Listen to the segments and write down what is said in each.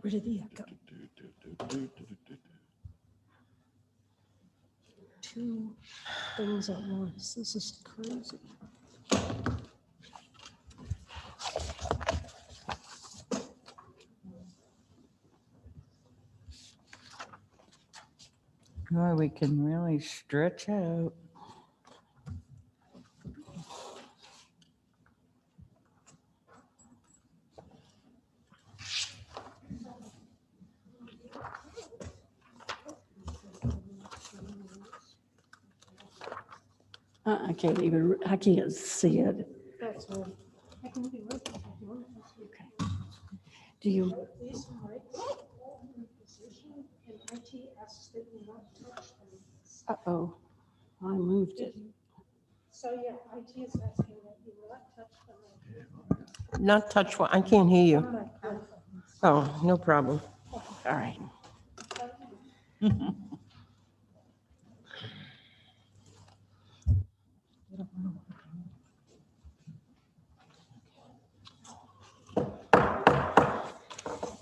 rid of the echo. Two things at once. This is crazy. Boy, we can really stretch out. I can't see it. That's all. Do you? Uh-oh, I moved it. So, yeah, IT is asking that you not touch the. Not touch what? I can't hear you. Oh, no problem. All right.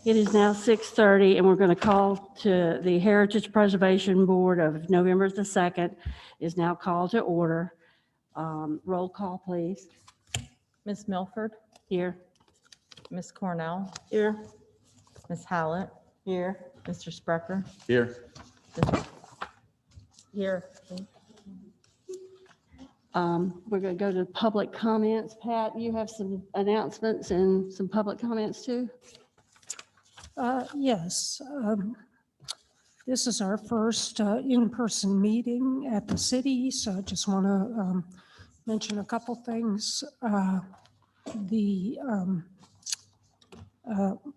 It is now 6:30, and we're going to call to the Heritage Preservation Board of November the 2nd is now called to order. Roll call, please. Ms. Milford, Here. Ms. Cornell, Here. Ms. Hallett, Here. Mr. Sprecher. Here. Here. We're going to go to public comments. Pat, you have some announcements and some public comments too? Yes, this is our first in-person meeting at the city, so I just want to mention a couple things. The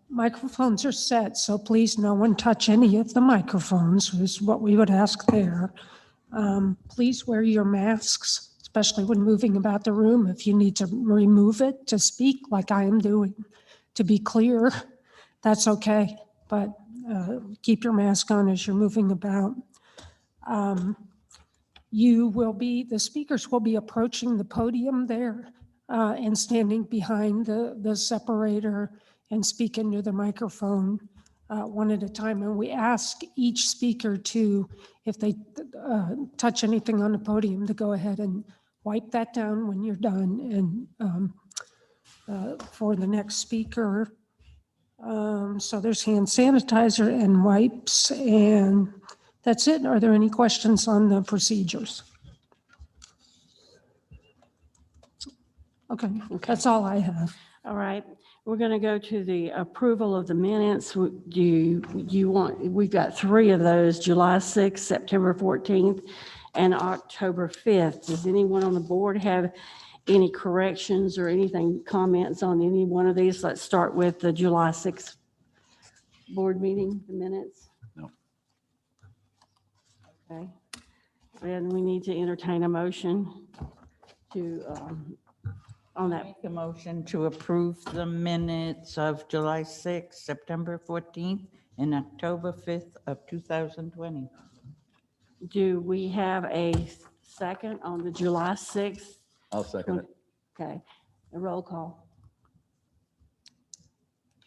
microphones are set, so please no one touch any of the microphones is what we would ask there. Please wear your masks, especially when moving about the room. If you need to remove it to speak like I am doing, to be clear, that's okay, but keep your mask on as you're moving about. The speakers will be approaching the podium there and standing behind the separator and speak into the microphone one at a time. And we ask each speaker to, if they touch anything on the podium, to go ahead and wipe that down when you're done. And for the next speaker, so there's hand sanitizer and wipes, and that's it. Are there any questions on the procedures? Okay, that's all I have. All right, we're going to go to the approval of the minutes. We've got three of those, July 6th, September 14th, and October 5th. Does anyone on the board have any corrections or anything, comments on any one of these? Let's start with the July 6th board meeting, the minutes. No. Okay. Then we need to entertain a motion to, on that. Make a motion to approve the minutes of July 6th, September 14th, and October 5th of 2020. Do we have a second on the July 6th? I'll second it. Okay, a roll call.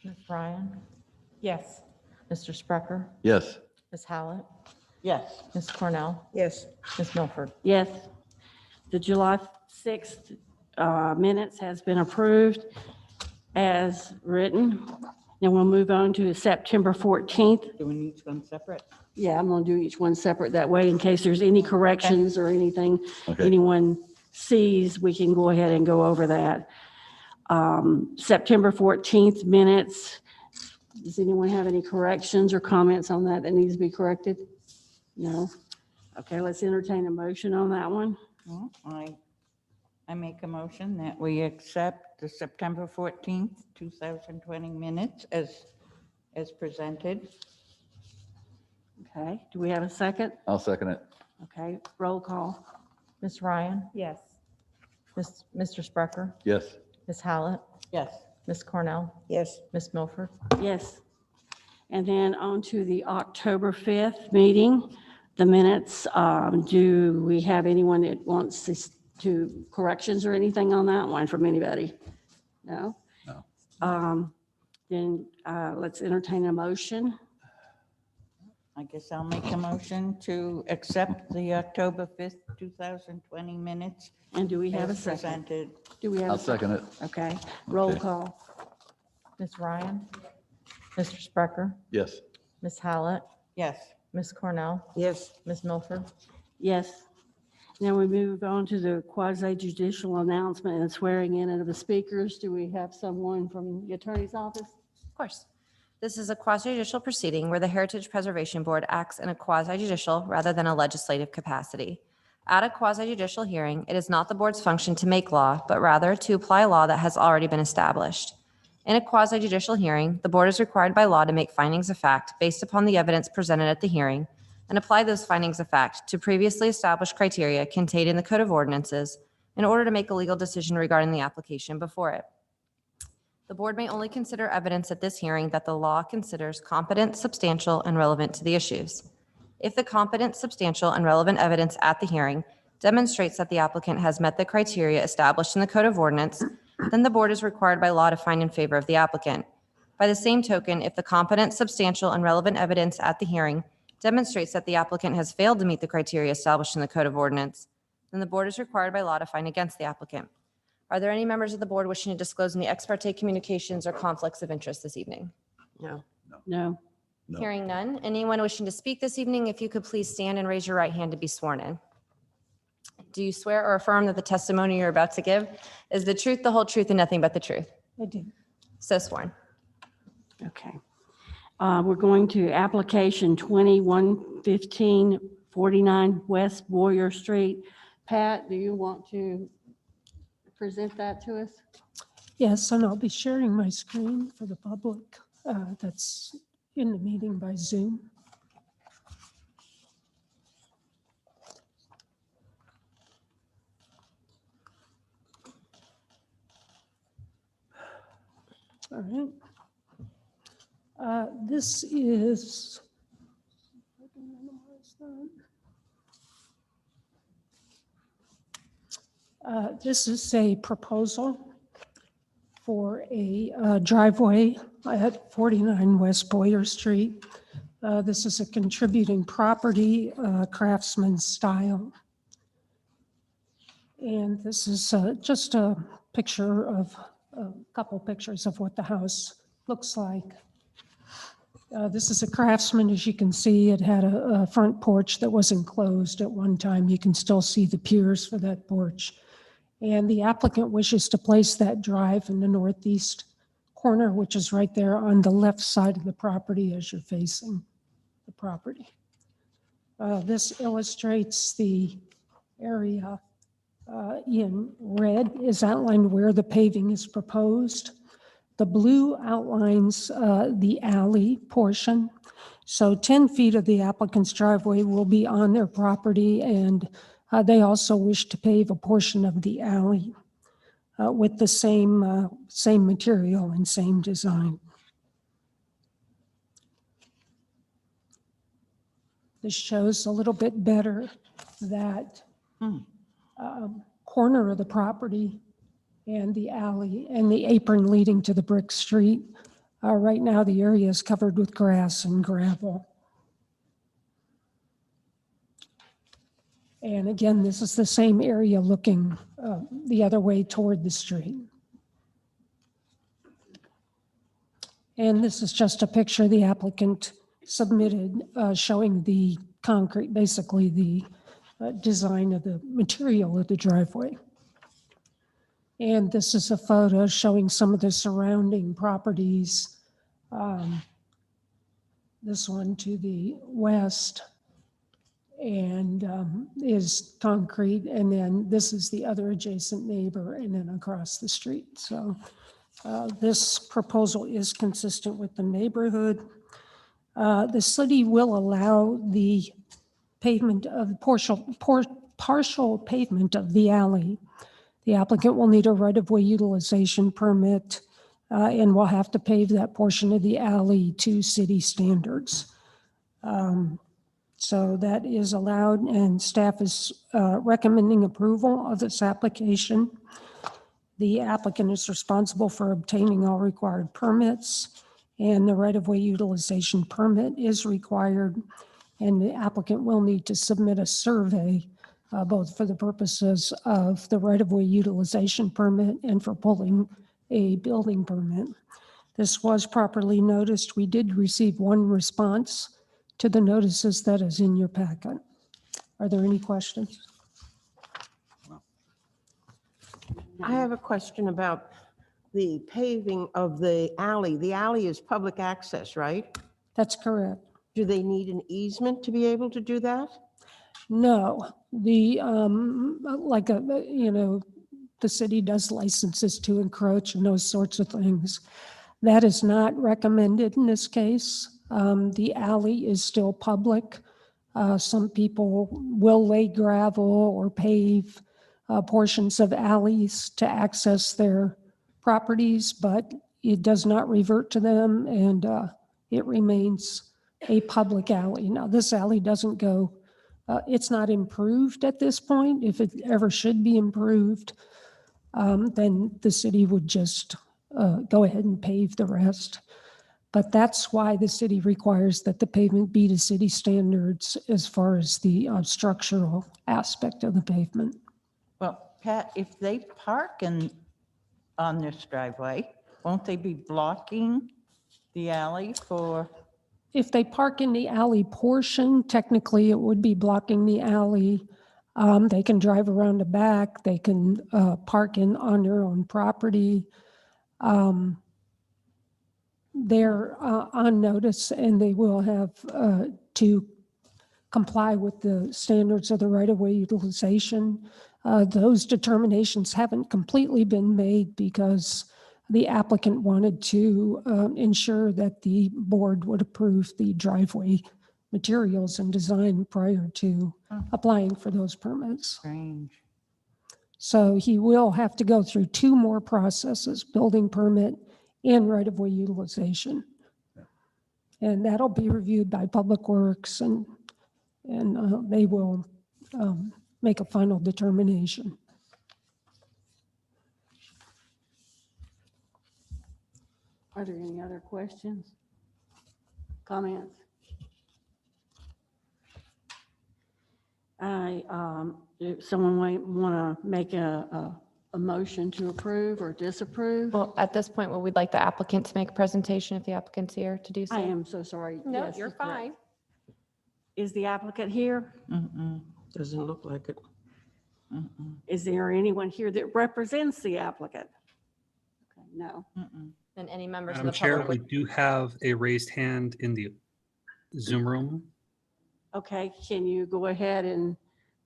Ms. Ryan, Yes. Mr. Sprecher, Yes. Ms. Hallett, Yes. Ms. Cornell, Yes. Ms. Milford. Yes, the July 6th minutes has been approved as written. Now we'll move on to September 14th. Do we need each one separate? Yeah, I'm going to do each one separate that way in case there's any corrections or anything Okay. anyone sees, we can go ahead and go over that. September 14th minutes. Does anyone have any corrections or comments on that needs to be corrected? No? Okay, let's entertain a motion on that one. Well, I make a motion that we accept the September 14th, 2020 minutes as presented. Okay, do we have a second? I'll second it. Okay, roll call. Ms. Ryan, Yes. Mr. Sprecher, Yes. Ms. Hallett, Yes. Ms. Cornell, Yes. Ms. Milford. Yes. And then on to the October 5th meeting, the minutes. Do we have anyone that wants to corrections or anything on that one from anybody? No? No. Then let's entertain a motion. I guess I'll make a motion to accept the October 5th, 2020 minutes And do we have a as second? presented. Do we have I'll a second it. Okay, roll Okay. call. Ms. Ryan, Mr. Sprecher, Yes. Ms. Hallett, Yes. Ms. Cornell, Yes. Ms. Milford. Yes. Now we move on to the quasi judicial announcement and swearing in of the speakers. Do we have someone from the attorney's office? Of course. This is a quasi-judicial proceeding where the Heritage Preservation Board acts in a quasi-judicial rather than a legislative capacity. At a quasi-judicial hearing, it is not the board's function to make law, but rather to apply law that has already been established. In a quasi-judicial hearing, the board is required by law to make findings of fact based upon the evidence presented at the hearing and apply those findings of fact to previously established criteria contained in the Code of Ordinances in order to make a legal decision regarding the application before it. The board may only consider evidence at this hearing that the law considers competent, substantial, and relevant to the issues. If the competent, substantial, and relevant evidence at the hearing demonstrates that the applicant has met the criteria established in the Code of Ordinance, then the board is required by law to find in favor of the applicant. By the same token, if the competent, substantial, and relevant evidence at the hearing demonstrates that the applicant has failed to meet the criteria established in the Code of Ordinance, then the board is required by law to find against the applicant. Are there any members of the board wishing to disclose any ex parte communications or conflicts of interest this evening? No. No. No. Hearing none. Anyone wishing to speak this evening, if you could please stand and raise your right hand to be sworn in. Do you swear or affirm that the testimony you're about to give is the truth, the whole truth, and nothing but the truth? I do. So sworn. Okay. We're going to application 2115 49 West Boyer Street. Pat, do you want to present that to us? Yes, and I'll be sharing my screen for the public that's in the meeting by Zoom. All right. This is, if I can minimize that. This is a proposal for a driveway at 49 West Boyer Street. This is a contributing property, craftsman style. And this is just a picture of, a couple pictures of what the house looks like. This is a craftsman, as you can see. It had a front porch that was enclosed at one time. You can still see the piers for that porch. And the applicant wishes to place that drive in the northeast corner, which is right there on the left side of the property as you're facing the property. This illustrates the area in red is outlined where the paving is proposed. The blue outlines the alley portion. So 10 feet of the applicant's driveway will be on their property, and they also wish to pave a portion of the alley with the same material and same design. This shows a little bit better that corner of the property and the alley and the apron leading to the brick street. Right now, the area is covered with grass and gravel. And again, this is the same area looking the other way toward the street. And this is just a picture the applicant submitted showing the concrete, basically the design of the material of the driveway. And this is a photo showing some of the surrounding properties. This one to the west and is concrete. And then this is the other adjacent neighbor and then across the street. So this proposal is consistent with the neighborhood. The city will allow the pavement of partial pavement of the alley. The applicant will need a right-of-way utilization permit and will have to pave that portion of the alley to city standards. So that is allowed, and staff is recommending approval of this application. The applicant is responsible for obtaining all required permits, and the right-of-way utilization permit is required. And the applicant will need to submit a survey, both for the purposes of the right-of-way utilization permit and for pulling a building permit. This was properly noticed. We did receive one response to the notices that is in your packet. Are there any questions? I have a question about the paving of the alley. The alley is public access, right? That's correct. Do they need an easement to be able to do that? No, the city does licenses to encroach and those sorts of things. That is not recommended in this case. The alley is still public. Some people will lay gravel or pave portions of alleys to access their properties, but it does not revert to them, and it remains a public alley. Now, this alley doesn't go, it's not improved at this point. If it ever should be improved, then the city would just go ahead and pave the rest. But that's why the city requires that the pavement be to city standards as far as the structural aspect of the pavement. Well, Pat, if they park on this driveway, won't they be blocking the alley for, If they park in the alley portion, technically it would be blocking the alley. They can drive around the back, they can park on their own property. They're on notice and they will have to comply with the standards of the right-of-way utilization. Those determinations haven't completely been made because the applicant wanted to ensure that the board would approve the driveway materials and design prior to applying for those permits. strange? So he will have to go through two more processes, building permit and right-of-way utilization. And that'll be reviewed by Public Works and they will make a final determination. Are there any other questions? Comments? If someone might want to make a motion to approve or disapprove? Well, at this point, we'd like the applicant to make a presentation if the applicant's here to do so. I am so sorry. No, Yes, you're that's correct. fine. Is the applicant here? Mm-mm, Doesn't look like it. mm-mm, Is there anyone here that represents the applicant? Okay, no. mm-mm. And any members of Madam the Chair, public we would. do have a raised hand in the Zoom room. Okay, can you go ahead and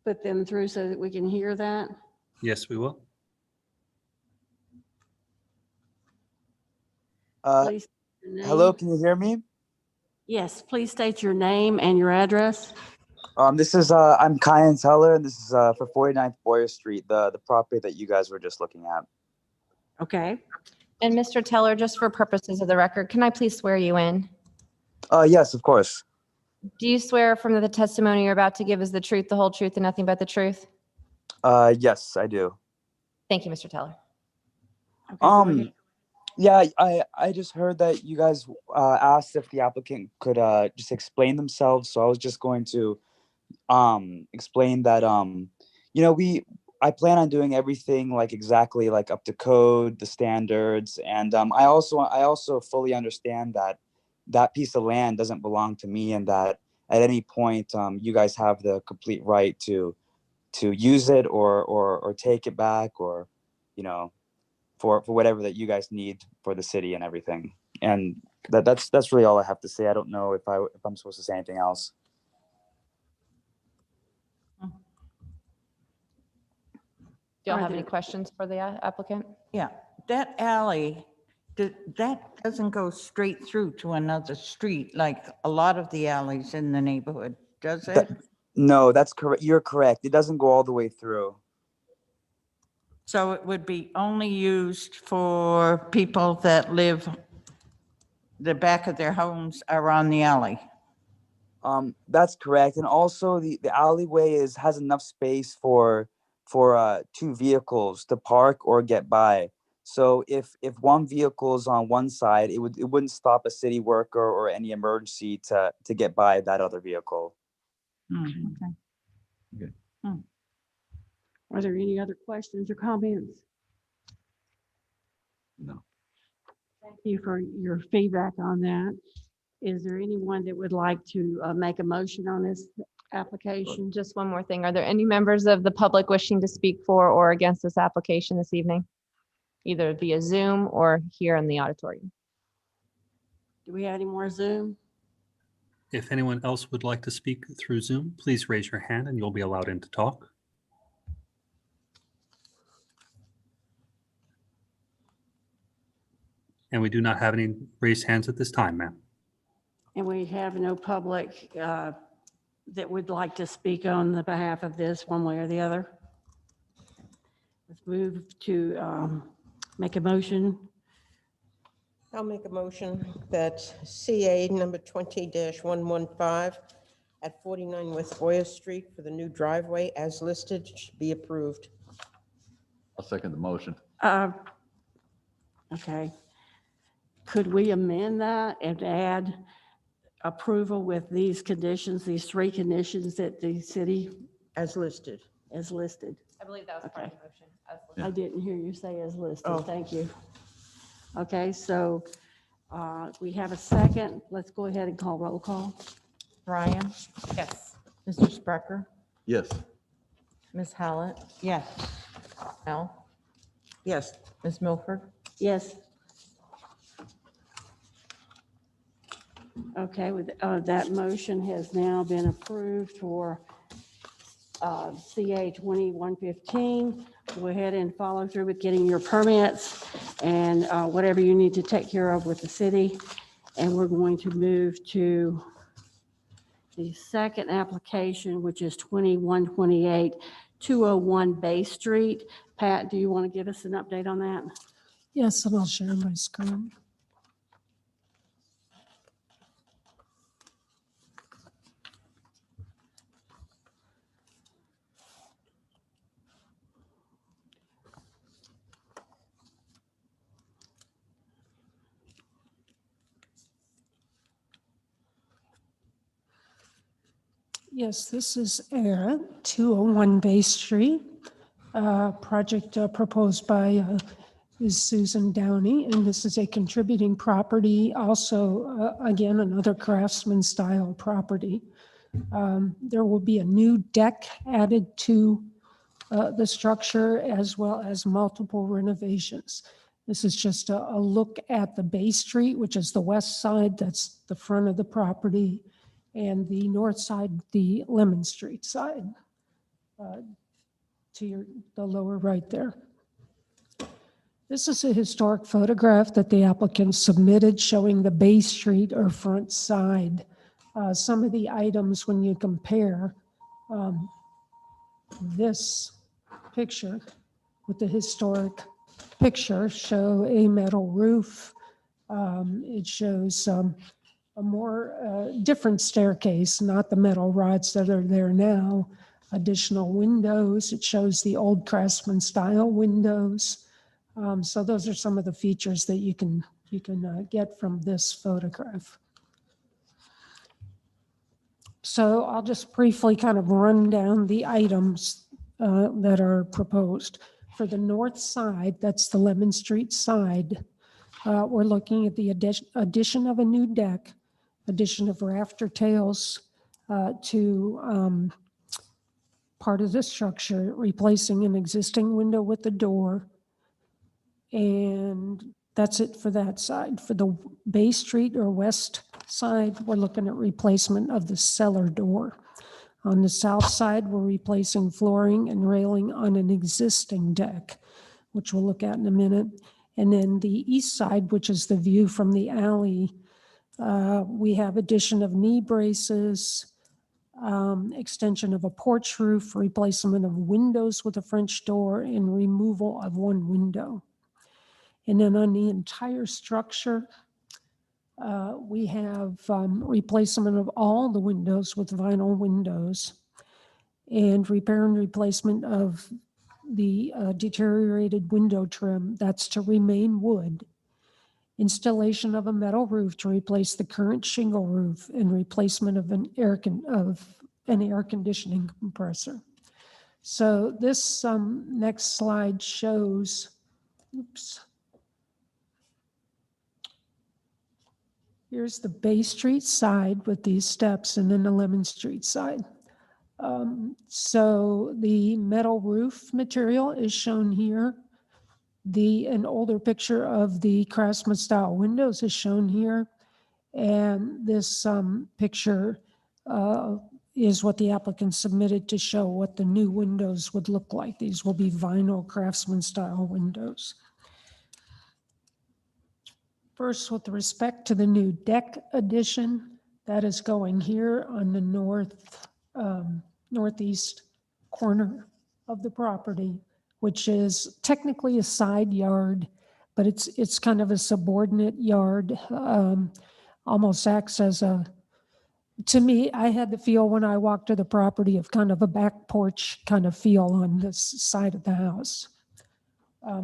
put them through so that we can hear that? Yes, we will. Please state your Hello, name. can you hear me? Yes, please state your name and your address. I'm Kyan Teller, and this is for 49th Boyer Street, the property that you guys were just looking at. Okay, And Mr. Teller, just for purposes of the record, can I please swear you in? Yes, of course. Do you swear affirm that the testimony you're about to give is the truth, the whole truth, and nothing but the truth? Yes, I do. Thank you, Mr. Teller. okay, go ahead. Yeah, I just heard that you guys asked if the applicant could just explain themselves, so I was just going to explain that I plan on doing everything like exactly like up to code, the standards, and I also fully understand that that piece of land doesn't belong to me, and that at any point you guys have the complete right to use it or take it back, or for whatever that you guys need for the city and everything. And that's really all I have to say. I don't know if I'm supposed to say anything else. Do y'all Are have any there- questions for the applicant? Yeah, that alley, that doesn't go straight through to another street like a lot of the alleys in the neighborhood, does it? No, that's correct. You're correct. It doesn't go all the way through. So it would be only used for people that live, the back of their homes are on the alley. That's correct. And also the alleyway has enough space for for two vehicles to park or get by. So if one vehicle is on one side, it wouldn't stop a city worker or any emergency to get by that other vehicle. Are there any other questions or comments? No. Thank you for your feedback on that. Is there anyone that would like to make a motion on this application? Just one more thing. Are there any members of the public wishing to speak for or against this application this evening? Either via Zoom or here in the auditorium? Do we have any more Zoom? If anyone else would like to speak through Zoom, please raise your hand and you'll be allowed in to talk. And we do not have any raised hands at this time, ma'am. And we have no public that would like to speak on the behalf of this one way or the other. Let's move to make a motion. I'll make a motion that CA number 20-115 at 49 West Boyer Street for the new driveway as listed should be approved. I'll second the motion. Okay. Could we amend that and add approval with these conditions, these three conditions that the city As listed. has listed? I believe that was part of the motion. I didn't hear you say as listed. Oh. Thank you. Okay, so we have a second. Let's go ahead and call roll call. Ryan, Yes. Mr. Sprecher, Yes. Ms. Hallett, Yes. Cornell, Yes. Ms. Milford, Yes. Okay, with that motion has now been approved for CA 2115. Go ahead and follow through with getting your permits and whatever you need to take care of with the city. And we're going to move to the second application, which is 2128 201 Bay Street. Pat, do you want to give us an update on that? Yes, and I'll share my screen. Yes, this is ERA 201 Bay Street, project proposed by is Susan Downey, and this is a contributing property, also, again, another craftsman style property. There will be a new deck added to the structure as well as multiple renovations. This is just a look at the Bay Street, which is the west side, that's the front of the property, and the north side, the Lemon Street side, to the lower right there. This is a historic photograph that the applicant submitted showing the Bay Street or front side. Some of the items, when you compare this picture with the historic picture, show a metal roof. It shows a more different staircase, not the metal rods that are there now. Additional windows. It shows the old craftsman style windows. So those are some of the features that you can get from this photograph. So I'll just briefly kind of run down the items that are proposed. For the north side, that's the Lemon Street side, we're looking at the addition of a new deck, addition of rafter tails to part of the structure, replacing an existing window with a door. And that's it for that side. For the Bay Street or west side, we're looking at replacement of the cellar door. On the south side, we're replacing flooring and railing on an existing deck, which we'll look at in a minute. And then the east side, which is the view from the alley, we have addition of knee braces, extension of a porch roof, replacement of windows with a French door, and removal of one window. And then on the entire structure, we have replacement of all the windows with vinyl windows and repair and replacement of the deteriorated window trim, that's to remain wood. Installation of a metal roof to replace the current shingle roof and replacement of an air conditioning compressor. So this next slide shows, oops. Here's the Bay Street side with these steps and then the Lemon Street side. So the metal roof material is shown here. An older picture of the Craftsman style windows is shown here. And this picture is what the applicant submitted to show what the new windows would look like. These will be vinyl Craftsman style windows. First, with respect to the new deck addition, that is going here on the northeast corner of the property, which is technically a side yard, but it's kind of a subordinate yard, almost acts as to me, I had the feel when I walked to the property of kind of a back porch kind of feel on this side of the house.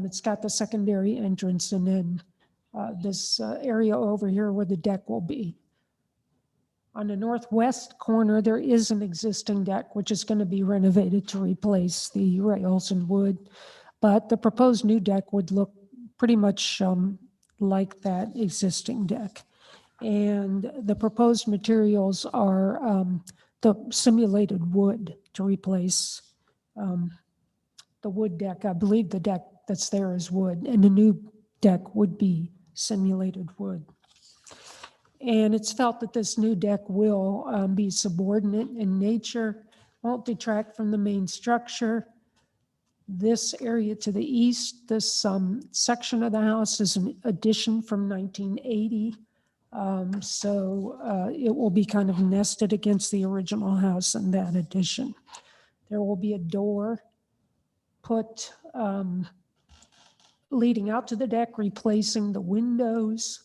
It's got the secondary entrance and then this area over here where the deck will be. On the northwest corner, there is an existing deck, which is going to be renovated to replace the rails and wood. But the proposed new deck would look pretty much like that existing deck. And the proposed materials are the simulated wood to replace the wood deck. I believe the deck that's there is wood, and the new deck would be simulated wood. And it's felt that this new deck will be subordinate in nature, won't detract from the main structure. This area to the east, this section of the house is an addition from 1980. So it will be kind of nested against the original house in that addition. There will be a door put leading out to the deck, replacing the windows.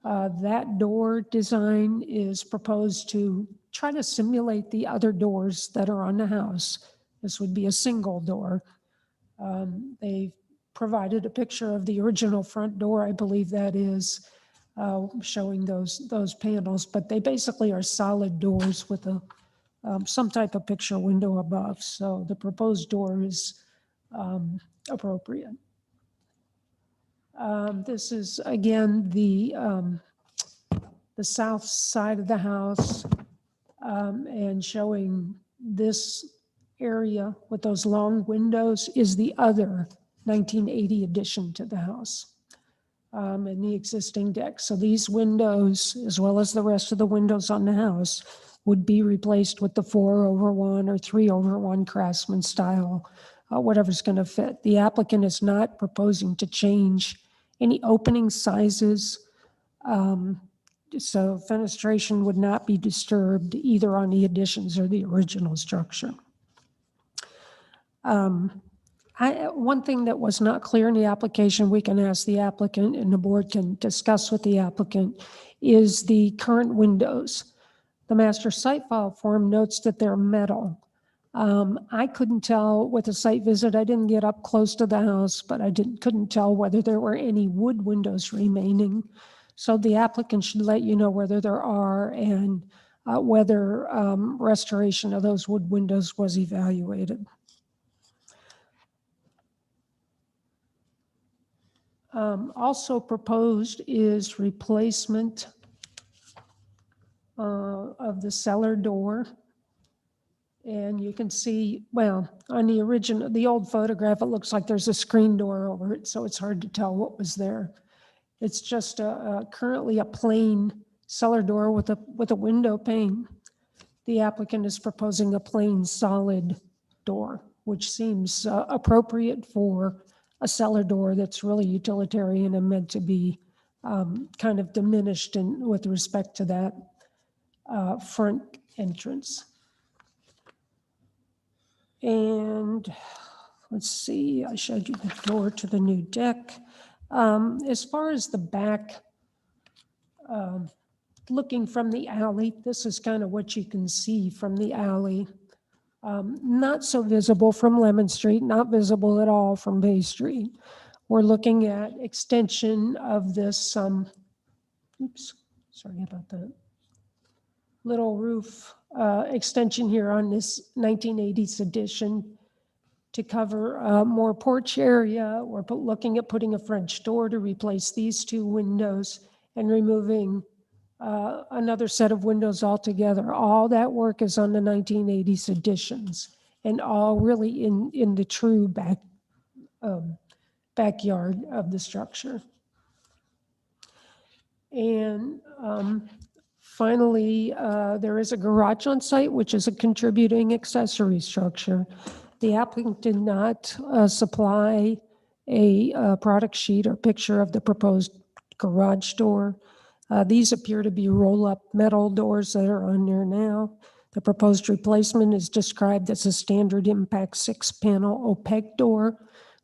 That door design is proposed to try to simulate the other doors that are on the house. This would be a single door. They've provided a picture of the original front door, I believe that is, showing those panels, but they basically are solid doors with some type of picture window above. So the proposed door is appropriate. This is again the south side of the house and showing this area with those long windows is the other 1980 addition to the house. And the existing deck. So these windows, as well as the rest of the windows on the house, would be replaced with the 4/1 or 3/1 Craftsman style, whatever's going to fit. The applicant is not proposing to change any opening sizes. So fenestration would not be disturbed either on the additions or the original structure. One thing that was not clear in the application, we can ask the applicant and the board can discuss with the applicant, is the current windows. The master site file form notes that they're metal. I couldn't tell with a site visit, I didn't get up close to the house, but I couldn't tell whether there were any wood windows remaining. So the applicant should let you know whether there are and whether restoration of those wood windows was evaluated. Also proposed is replacement of the cellar door. And you can see, well, on the old photograph, it looks like there's a screen door over it, so it's hard to tell what was there. It's just currently a plain cellar door with a window pane. The applicant is proposing a plain solid door, which seems appropriate for a cellar door that's really utilitarian and meant to be kind of diminished with respect to that front entrance. And let's see, I showed you the door to the new deck. As far as the back, looking from the alley, this is kind of what you can see from the alley. not so visible from Lemon Street, not visible at all from Bay Street. We're looking at extension of this, oops, sorry about that, little roof extension here on this 1980s addition to cover more porch area. We're looking at putting a French door to replace these two windows and removing another set of windows altogether. All that work is on the 1980s additions and all really in the true backyard of the structure. And finally, there is a garage on site, which is a contributing accessory structure. The applicant did not supply a product sheet or picture of the proposed garage door. These appear to be roll-up metal doors that are on there now. The proposed replacement is described as a standard impact 6-panel opaque door,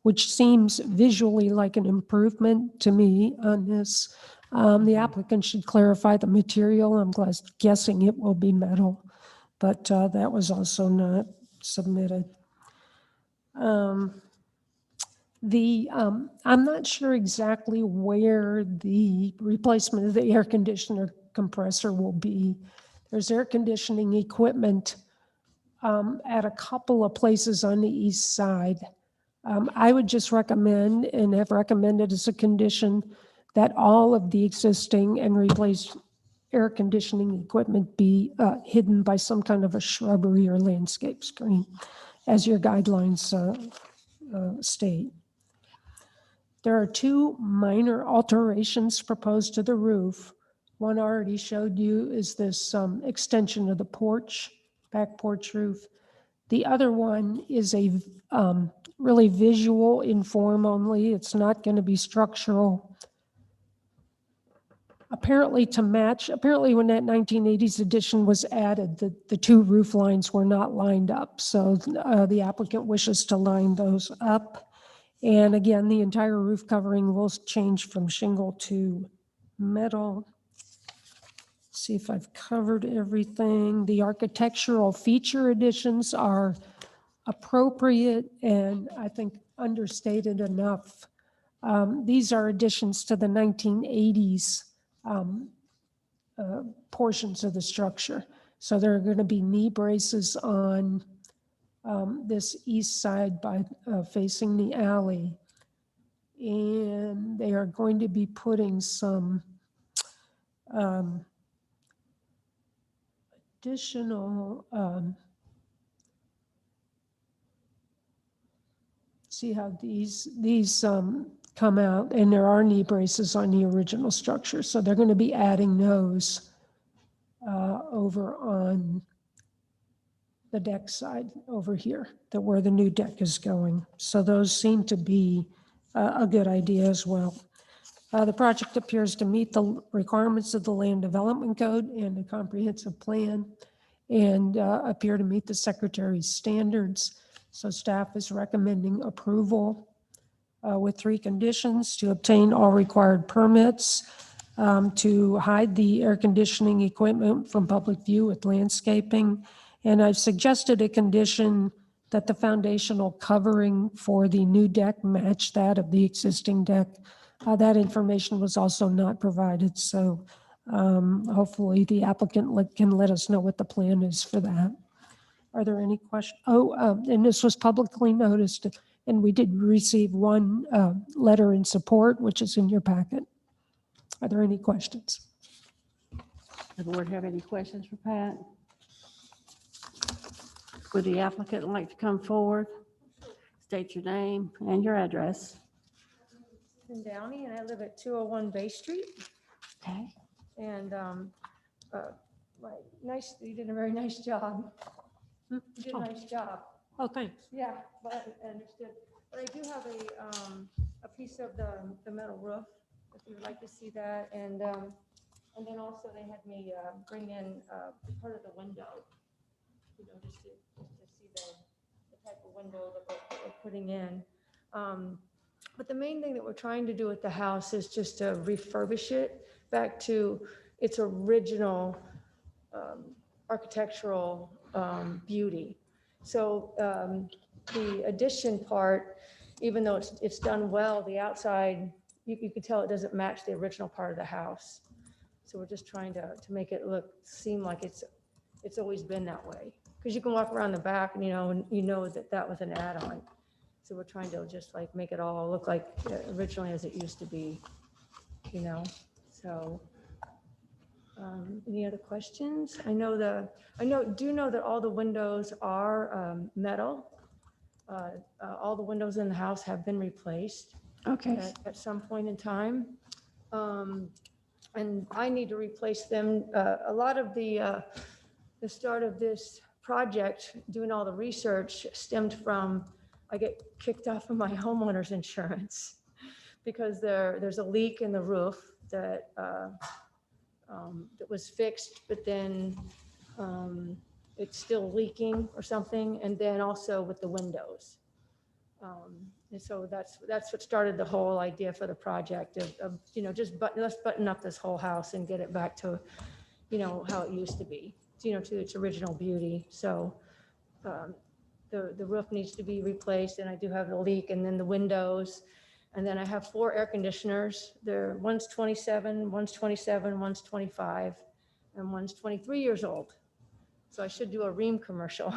which seems visually like an improvement to me on this. The applicant should clarify the material. I'm guessing it will be metal, but that was also not submitted. I'm not sure exactly where the replacement of the air conditioner compressor will be. There's air conditioning equipment at a couple of places on the east side. I would just recommend and have recommended as a condition that all of the existing and replaced air conditioning equipment be hidden by some kind of a shrubbery or landscape screen, as your guidelines state. There are two minor alterations proposed to the roof. One I already showed you is this extension of the porch, back porch roof. The other one is a really visual in form only. It's not going to be structural. Apparently when that 1980s addition was added, the two roof lines were not lined up. So the applicant wishes to line those up. And again, the entire roof covering will change from shingle to metal. See if I've covered everything. The architectural feature additions are appropriate and I think understated enough. These are additions to the 1980s portions of the structure. So there are going to be knee braces on this east side by facing the alley. And they are going to be putting some additional, see how these come out, and there are knee braces on the original structure. So they're going to be adding those over on the deck side over here, where the new deck is going. So those seem to be a good idea as well. The project appears to meet the requirements of the Land Development Code and the comprehensive plan and appear to meet the Secretary's standards. So staff is recommending approval with 3 conditions: to obtain all required permits, to hide the air conditioning equipment from public view with landscaping. And I've suggested a condition that the foundational covering for the new deck match that of the existing deck. That information was also not provided, so hopefully the applicant can let us know what the plan is for that. Are there any questions? And this was publicly noticed, and we did receive one letter in support, which is in your packet. Are there any questions? The board have any questions for Pat? Would the applicant like to come forward? State your name and your address. In Downey, and I live at 201 Bay Street. Okay. And you did a very nice job. You did a nice job. Oh, thanks. Yeah, but I understood. But I do have a piece of the metal roof, if you would like to see that. And then also they had me bring in part of the window, just to see the type of window that we're putting in. But the main thing that we're trying to do with the house is just to refurbish it back to its original architectural beauty. So the addition part, even though it's done well, the outside, you can tell it doesn't match the original part of the house. So we're just trying to make it seem like it's always been that way. Because you can walk around the back and you know that that was an add-on. So we're trying to just like make it all look like originally as it used to be, so. Any other questions? do know that all the windows are metal. All the windows in the house have been replaced Okay. at some point in time. And I need to replace them. A lot of the start of this project, doing all the research, stemmed from, I get kicked off of my homeowner's insurance because there's a leak in the roof that was fixed, but then it's still leaking or something. And then also with the windows. And so that's what started the whole idea for the project of let's button up this whole house and get it back to, how it used to be, to its original beauty. So the roof needs to be replaced, and I do have the leak, and then the windows. And then I have 4 air conditioners. One's 27, one's 27, one's 25, and one's 23 years old. So I should do a Rheem commercial.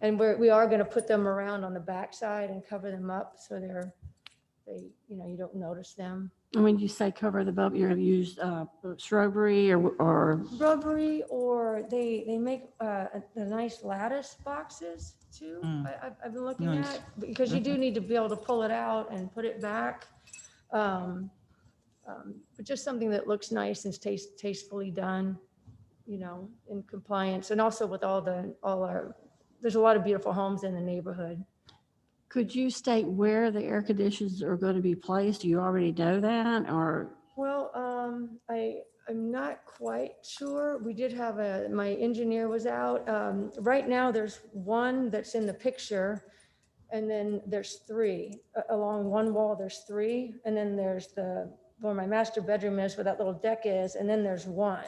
And we are going to put them around on the backside and cover them up so you don't notice them. And when you say cover the bulb, you're going to use shrubbery or Rubbery, or they make the nice lattice boxes too. I've been looking Nice. at, because you do need to be able to pull it out and put it back. But just something that looks nice and tastefully done, in compliance, and also with there's a lot of beautiful homes in the neighborhood. could you state where the air conditioners are going to be placed? Do you already know that, or? Well, I'm not quite sure. We did have my engineer was out. Right now, there's one that's in the picture, and then there's 3. Along one wall, there's 3, and then there's where my master bedroom is, where that little deck is, and then there's 1.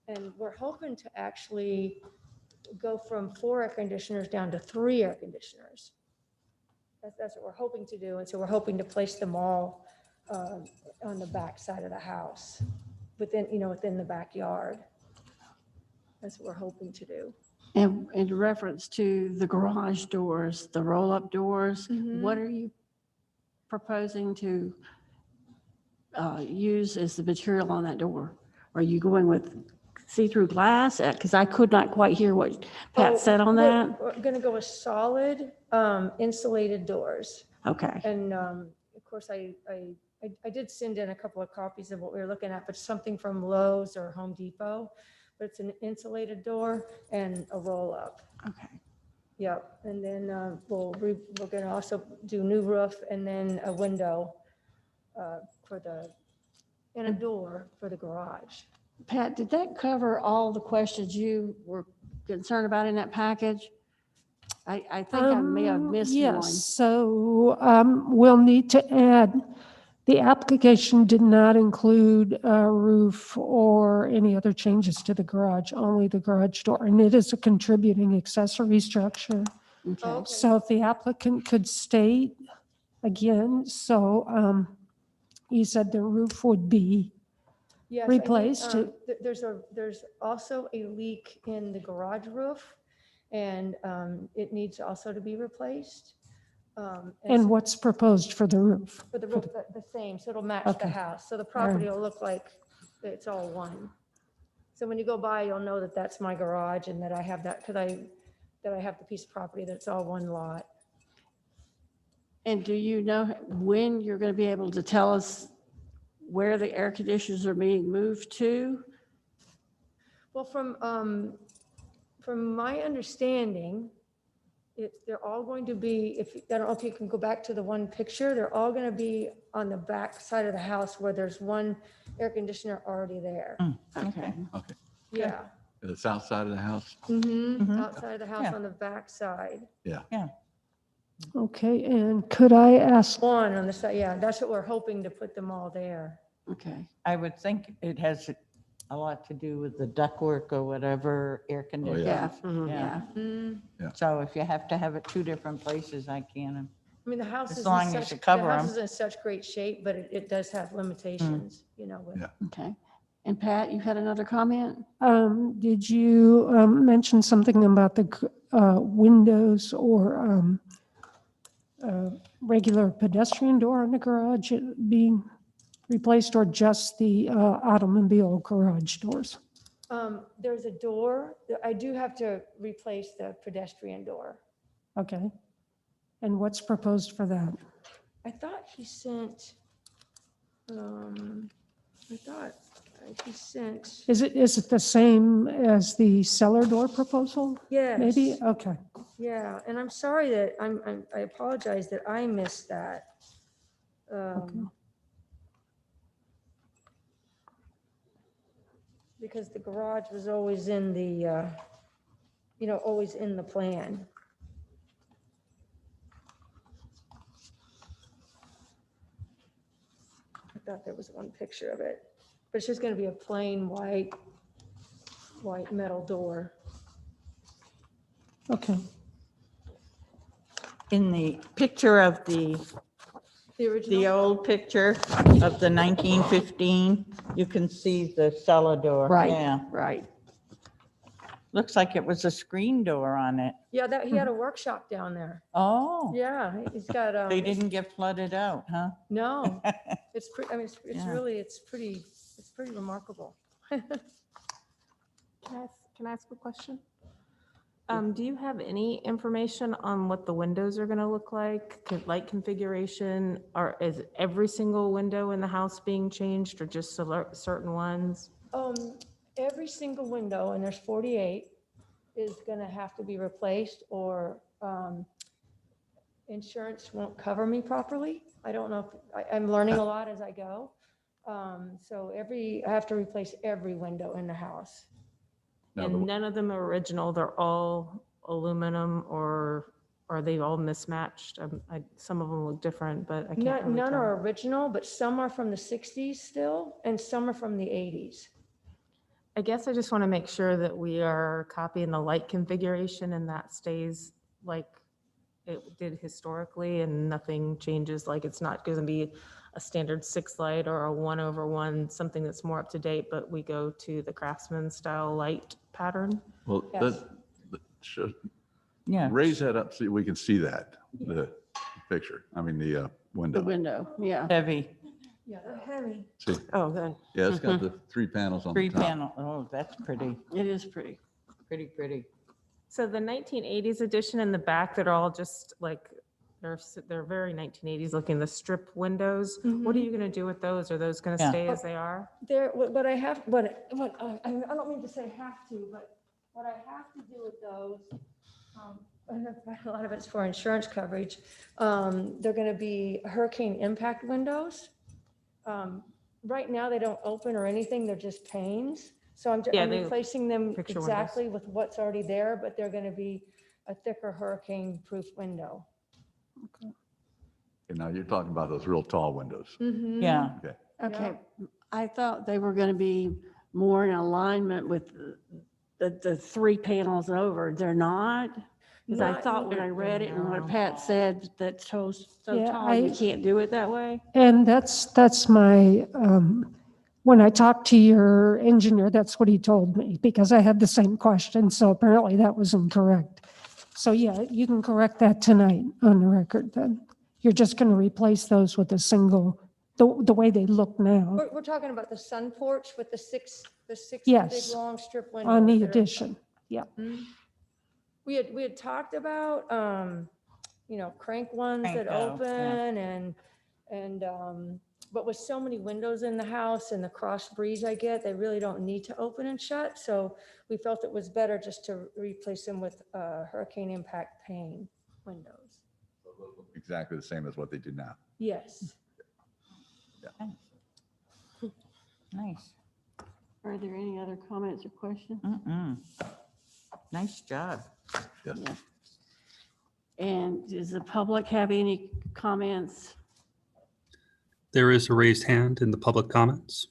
And we're hoping to actually go from 4 air conditioners down to 3 air conditioners. That's what we're hoping to do. And so we're hoping to place them all on the back side of the house, within the backyard. That's what we're hoping to do. And in reference to the garage doors, the roll-up doors, what are you proposing to use as the material on that door? Are you going with see-through glass? Because I could not quite hear what Pat said on that. We're going to go with solid insulated doors. Okay. And of course, I did send in a couple of copies of what we were looking at, but something from Lowe's or Home Depot. But it's an insulated door and a roll-up. Okay. Yep. And then we're going to also do new roof and then a window and a door for the garage. Pat, did that cover all the questions you were concerned about in that package? I think I may have missed one. Yes, so we'll need to add, the application did not include a roof or any other changes to the garage, only the garage door, and it is a contributing accessory structure. Okay. Okay. So if the applicant could state again, so you said the roof would be, Yes, I think, replaced. There's also a leak in the garage roof, and it needs also to be replaced. and so what's proposed for the roof? for the roof, the same, so it'll match the Okay. house. So the property will look like it's all one. So when you go by, you'll know that that's my garage and that I have that, that I have the piece of property that's all one lot. And do you know when you're going to be able to tell us where the air conditioners are being moved to? Well, from my understanding, they're all going to be, I don't know if you can go back to the one picture, they're all going to be on the back side of the house where there's one air conditioner already there. Okay. Okay. Yeah. The south side of the house? Outside of the house Yeah. on the back side. Okay, and could I ask, One on the side, yeah, that's what we're hoping to put them all there. Okay. I would think it has a lot to do with the ductwork or whatever, air conditioning. Yeah, Yeah. yeah. So if you have to have it two different places, I can't. I mean, the house As is long in as such, you the cover house 'em. is in such great shape, but it does have limitations, you know, with. Yeah. Okay. And Pat, you had another comment? Did you mention something about the windows or regular pedestrian door in the garage being replaced, or just the automobile garage doors? There's a door, I do have to replace the pedestrian door. Okay. And what's proposed for that? I thought he sent, I thought he sent, Is it the same as the cellar door proposal? yes. Maybe? Okay. Yeah, and I'm sorry that I apologize that I missed that. Because the garage was always in the, always in the plan. I thought there was one picture of it, but it's just gonna be a plain white metal door. Okay. In the picture of the The old picture of the 1915, you can see the cellar door. Right, Yeah, right. looks like it was a screen door on it. Yeah, that, he had a workshop down there. Oh, Yeah, he's got, they didn't get flooded out, huh? no, it's pretty, I mean, it's Yeah. really, it's pretty remarkable. Can I ask a question? Do you have any information on what the windows are going to look like, light configuration, or is every single window in the house being changed or just certain ones? Every single window, and there's 48, is gonna have to be replaced or, insurance won't cover me properly. I don't know, I'm learning a lot as I go. So I have to replace every window in the house. Now, And none of them are original, they're all aluminum, or are they all mismatched? Some of them look different, but I can't really None tell. are original, but some are from the 60s still, and some are from the 80s. I guess I just want to make sure that we are copying the light configuration and that stays like it did historically and nothing changes, like it's not going to be a standard 6 light or a 1/1, something that's more up to date, but we go to the Craftsman style light pattern. Well, Yes. Yeah. raise that up so we can see that, the picture. I mean, the The window. window, yeah. Heavy, Yeah, they're heavy. See, Oh, good. yeah, it's got the 3 panels on the three top. panel, oh, that's pretty, It is pretty. pretty. So the 1980s edition in the back, that are all just like, they're very 1980s looking, the strip windows. What are you going to do with those? Are those going to Yeah. stay as they are? There, what I have, I don't mean to say have to, but what I have to do with those, and a lot of it's for insurance coverage, they're gonna be hurricane impact windows. Right now, they don't open or anything, they're just panes. So I'm Yeah, I'm they- replacing them picture windows. exactly with what's already there, but they're gonna be a thicker hurricane-proof window. And now you're talking about those real tall windows. Yeah, Okay. Okay, I thought they were going to be more in alignment with the 3 panels over. They're not? Because I Not- thought when I read it and what Pat said, that so Yeah, tall, you can't do it that way? And that's my, when I talked to your engineer, that's what he told me, because I had the same question, so apparently that was incorrect. So yeah, you can correct that tonight on the record then. You're just going to replace those with a single, the way they look now We're talking about the sun porch with the six big, Yes. long strip windows. on the that are- addition. We had talked about, crank ones that Crank out, yeah. open and, but with so many windows in the house and the cross breeze I get, they really don't need to open and shut. So we felt it was better just to replace them with hurricane impact pane windows. Exactly the same as what they do now. Yes. nice. Are there any other comments or questions? Nice job. Yes. Yeah. And does the public have any comments? There is a raised hand in the public comments.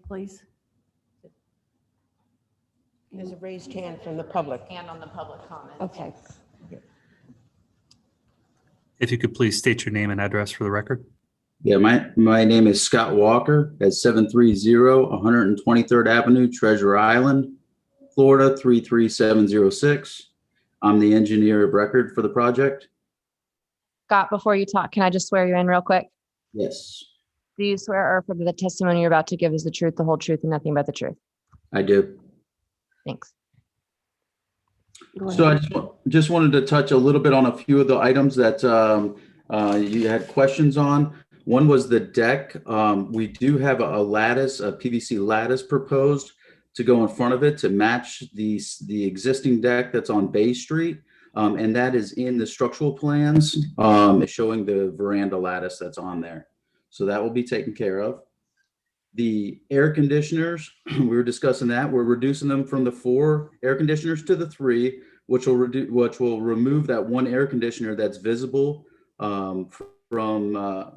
please? There's a raised hand from the public. And on the public comment. Okay. If you could please state your name and address for the record. Yeah, my name is Scott Walker at 730 123rd Avenue, Treasure Island, Florida 33706. I'm the engineer of record for the project. Scott, before you talk, can I just swear you in real quick? Yes, Do you swear or affirm that the testimony you're about to give is the truth, the whole truth, and nothing but the truth? I do. Thanks. Go So I ahead. just wanted to touch a little bit on a few of the items that you had questions on. One was the deck. We do have a lattice, a PVC lattice proposed to go in front of it to match the existing deck that's on Bay Street. And that is in the structural plans, it's showing the veranda lattice that's on there. So that will be taken care of. The air conditioners, we were discussing that. We're reducing them from the 4 air conditioners to the 3, which will remove that one air conditioner that's visible from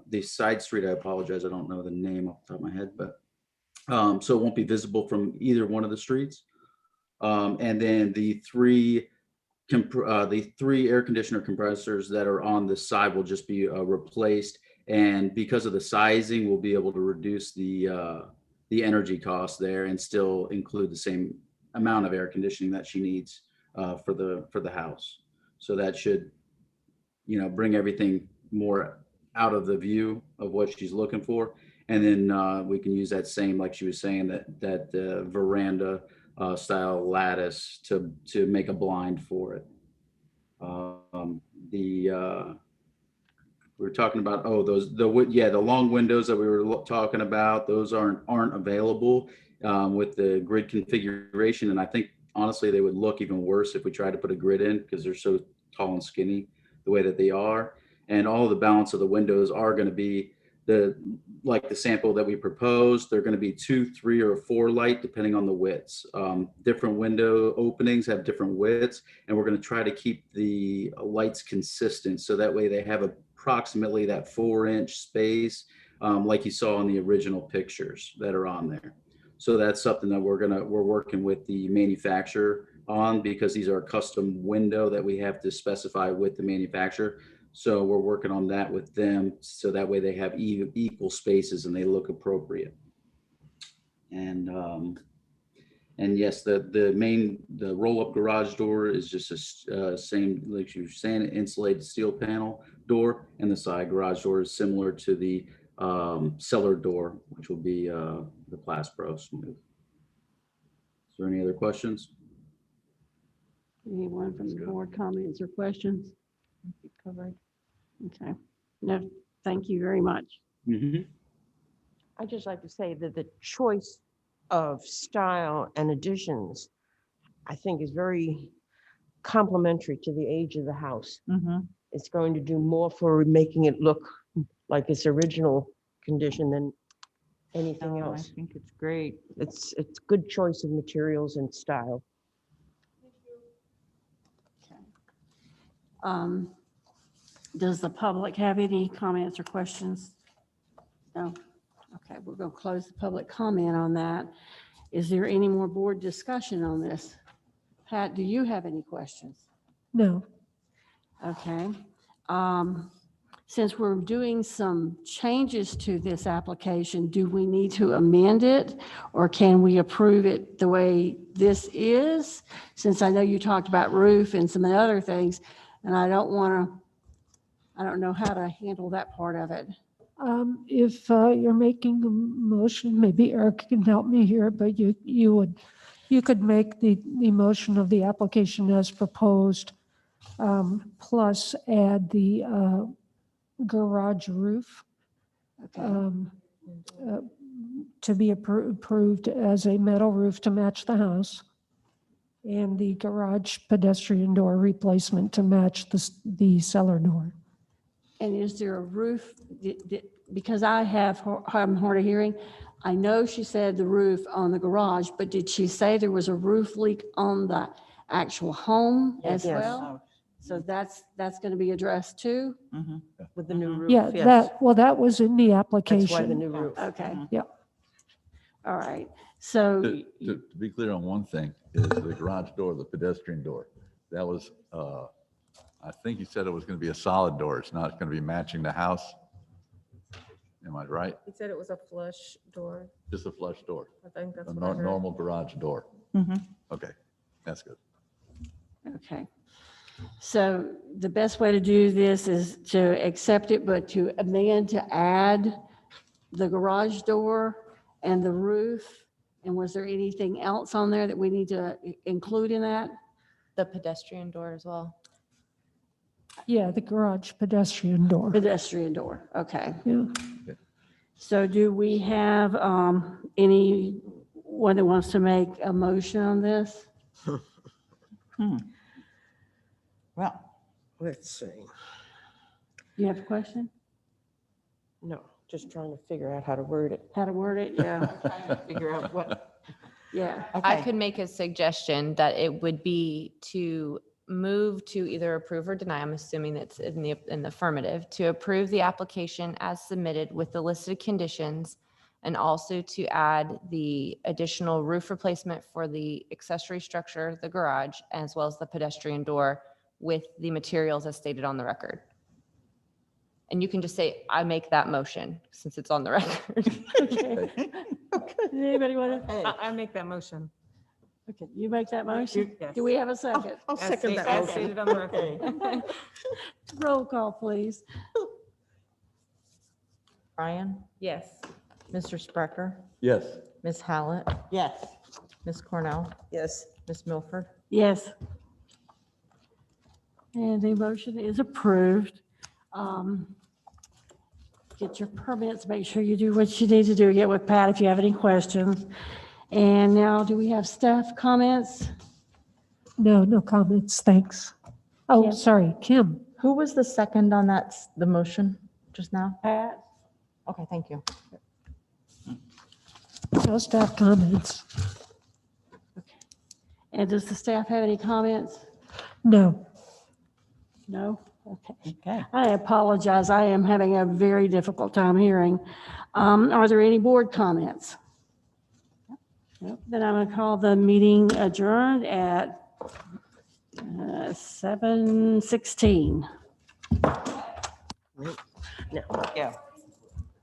the side street. I apologize, I don't know the name off the top of my head, but so it won't be visible from either one of the streets. And then the three air conditioner compressors that are on the side will just be replaced. And because of the sizing, we'll be able to reduce the energy cost there and still include the same amount of air conditioning that she needs for the house. So that should, bring everything more out of the view of what she's looking for. And then we can use that same, like she was saying, that veranda style lattice to make a blind for it. We were talking about, the long windows that we were talking about, those aren't available with the grid configuration. And I think honestly, they would look even worse if we tried to put a grid in because they're so tall and skinny the way that they are. And all of the balance of the windows are going to be like the sample that we proposed. They're going to be 2, 3, or 4 light depending on the widths. Different window openings have different widths, and we're going to try to keep the lights consistent so that way they have approximately that 4-inch space, like you saw in the original pictures that are on there. So that's something that we're working with the manufacturer on, because these are a custom window that we have to specify with the manufacturer. So we're working on that with them, so that way they have equal spaces and they look appropriate. And yes, the roll-up garage door is just a same, like you were saying, insulated steel panel door, and the side garage door is similar to the cellar door, which will be the Plas-Pro Smooth. Is there any other questions? Anyone from the board, comments or questions? Covered. Okay. No, thank you very much. Mm-hmm. I'd just like to say that the choice of style and additions, I think, is very complementary to the age of the house. It's going to do more for making it look like its original condition than anything I else. think it's great. It's good choice of materials and style. Does the public have any comments or questions? No? Okay, we're going to close the public comment on that. Is there any more board discussion on this? Pat, do you have any questions? No. Okay. Since we're doing some changes to this application, do we need to amend it, or can we approve it the way this is? Since I know you talked about roof and some other things, and I don't know how to handle that part of it. If you're making a motion, maybe Eric can help me here, but you could make the motion of the application as proposed, plus add the garage roof to be approved as a metal roof to match the house, and the garage pedestrian door replacement to match the cellar door. And is there a roof, because I'm hard of hearing, I know she said the roof on the garage, but did she say there was a roof leak on the actual home as Yes. well? So that's going to be addressed too? With the new roof, Yeah, yes. that was in the That's why the application. new roof. Okay. Yeah. All right, so, To be clear on one thing, is the garage door, the pedestrian door. That was, I think you said it was going to be a solid door. It's not going to be matching the house. Am I right? He said it was a flush door. Just a flush door, I think that's a what I heard. normal garage door. Mhm. Okay, that's good. okay. So the best way to do this is to accept it, but to amend to add the garage door and the roof. And was there anything else on there that we need to include in that? The pedestrian door as well. Yeah, the garage pedestrian door. Pedestrian door, okay. Yeah. So do we have anyone that wants to make a motion on this? Well, Let's see. You have a question? No, just trying to figure out how to word it. How to word it? Yeah, figure out what, yeah. I okay. could make a suggestion that it would be to move to either approve or deny. I'm assuming that's in the affirmative, to approve the application as submitted with the listed conditions, and also to add the additional roof replacement for the accessory structure, the garage, as well as the pedestrian door with the materials as stated on the record. And you can just say, I make that motion, since it's on the record. Okay. Does anybody want to? I make that motion. Okay, you make that motion? Yes. Do we have a second? I'll As second sta- that as motion. stated on the record. Roll call, please. Brian, Yes. Mr. Sprecher, Yes. Ms. Hallett, Yes. Ms. Cornell, Yes. Ms. Milford. Yes. And the motion is approved. Get your permits, make sure you do what you need to do. Get with Pat if you have any questions. And now, do we have staff comments? No, no comments, thanks. Oh, Kim? sorry, Kim. Who was the second on that, the motion just now? Pat? Okay, thank you. No staff comments. And does the staff have any comments? No. No? Okay. Okay. I apologize. I am having a very difficult time hearing. Are there any board comments? Nope. Then I'm going to call the meeting adjourned at 7:16. No. Yeah.